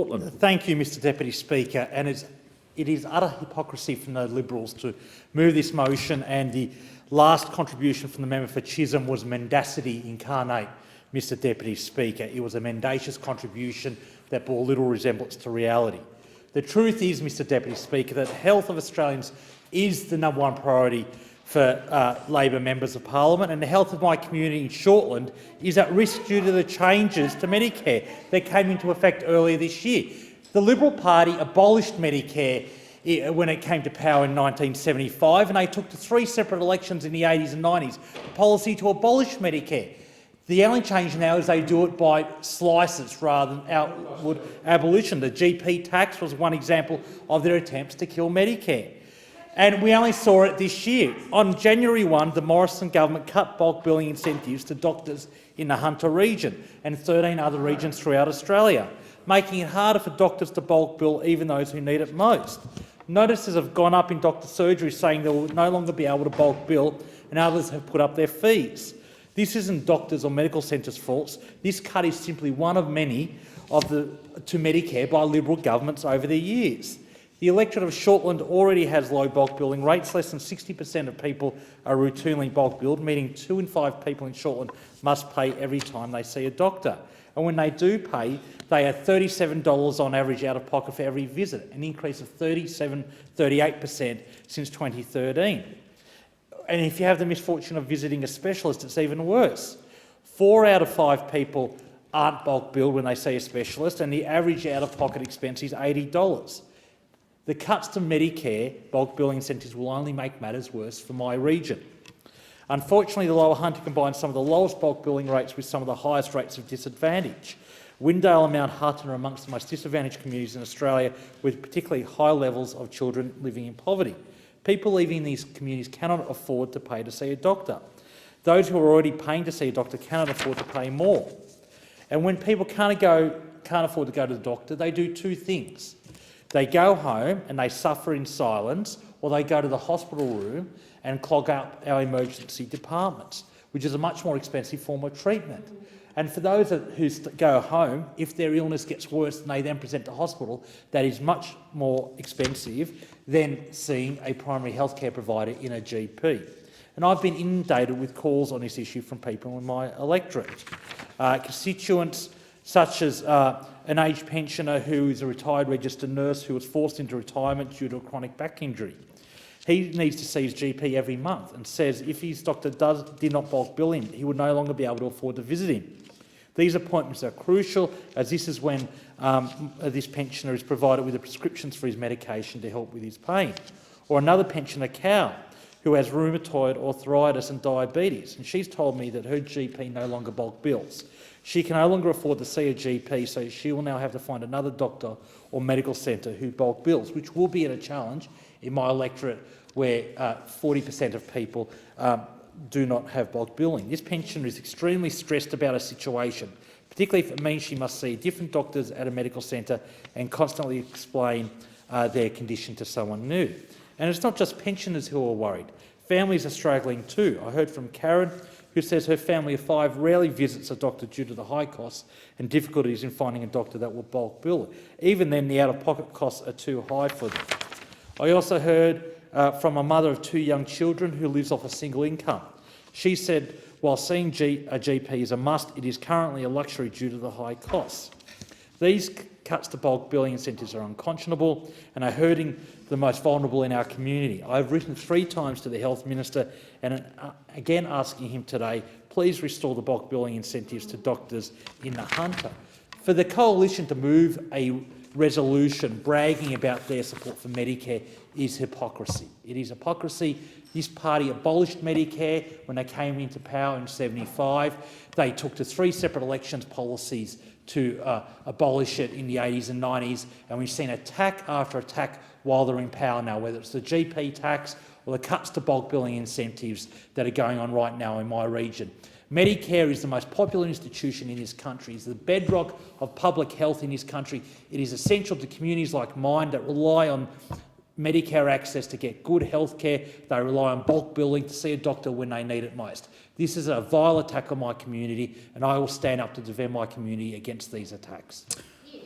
Shortland. Thank you, Mr Deputy Speaker. And it is utter hypocrisy from the Liberals to move this motion, and the last contribution from the member for Chisholm was mendacity incarnate, Mr Deputy Speaker. It was a mendacious contribution that bore little resemblance to reality. The truth is, Mr Deputy Speaker, that the health of Australians is the #1 priority for Labor members of Parliament, and the health of my community in Shortland is at risk due to the changes to Medicare that came into effect earlier this year. The Liberal Party abolished Medicare when it came to power in 1975, and they took to 3 separate elections in the 80s and 90s, a policy to abolish Medicare. The only change now is they do it by slices rather than outward abolition. The GP tax was one example of their attempts to kill Medicare. And we only saw it this year. On January 1, the Morrison government cut bulk billing incentives to doctors in the Hunter region and 13 other regions throughout Australia, making it harder for doctors to bulk bill even those who need it most. Notices have gone up in doctor surgery saying they will no longer be able to bulk bill, and others have put up their fees. This isn't doctors or medical centres' faults. This cut is simply one of many to Medicare by Liberal governments over the years. The electorate of Shortland already has low bulk billing rates. Less than 60% of people are routinely bulk billed, meaning 2 in 5 people in Shortland must pay every time they see a doctor. And when they do pay, they are $37 on average out of pocket for every visit, an increase of 38% since 2013. And if you have the misfortune of visiting a specialist, it's even worse. 4 out of 5 people aren't bulk billed when they see a specialist, and the average out-of-pocket expense is $80. The cuts to Medicare bulk billing incentives will only make matters worse for my region. Unfortunately, the Lower Hunter combines some of the lowest bulk billing rates with some of the highest rates of disadvantage. Windale and Mount Hutton are amongst the most disadvantaged communities in Australia, with particularly high levels of children living in poverty. People living in these communities cannot afford to pay to see a doctor. Those who are already paying to see a doctor cannot afford to pay more. And when people can't afford to go to the doctor, they do 2 things. They go home and they suffer in silence, or they go to the hospital room and clog up our emergency departments, which is a much more expensive form of treatment. And for those who go home, if their illness gets worse and they then present to hospital, that is much more expensive than seeing a primary healthcare provider in a GP. And I've been inundated with calls on this issue from people in my electorate. Constituents such as an aged pensioner who is a retired registered nurse who was forced into retirement due to a chronic back injury. He needs to see his GP every month and says if his doctor did not bulk bill him, he would no longer be able to afford to visit him. These appointments are crucial, as this is when this pensioner is provided with the prescriptions for his medication to help with his pain. Or another pensioner, Cal, who has rheumatoid arthritis and diabetes, and she's told me that her GP no longer bulk bills. She can no longer afford to see a GP, so she will now have to find another doctor or medical centre who bulk bills, which will be a challenge in my electorate where 40% of people do not have bulk billing. This pensioner is extremely stressed about her situation, particularly if it means she must see different doctors at a medical centre and constantly explain their condition to someone new. And it's not just pensioners who are worried. Families are struggling too. I heard from Karen, who says her family of 5 rarely visits a doctor due to the high costs and difficulties in finding a doctor that will bulk bill. Even then, the out-of-pocket costs are too high for them. I also heard from a mother of 2 young children who lives off a single income. She said, while seeing a GP is a must, it is currently a luxury due to the high costs. These cuts to bulk billing incentives are unconscionable and are hurting the most vulnerable in our community. I've written 3 times to the Health Minister and again asking him today, please restore the bulk billing incentives to doctors in the Hunter. For the Coalition to move a resolution bragging about their support for Medicare is hypocrisy. It is hypocrisy. This party abolished Medicare when they came into power in 1975. They took to 3 separate elections policies to abolish it in the 80s and 90s, and we've seen attack after attack while they're in power now, whether it's the GP tax or the cuts to bulk billing incentives that are going on right now in my region. Medicare is the most popular institution in this country. It's the bedrock of public health in this country. It is essential to communities like mine that rely on Medicare access to get good health care. They rely on bulk billing to see a doctor when they need it most. This is a vile attack on my community, and I will stand up to defend my community against these attacks.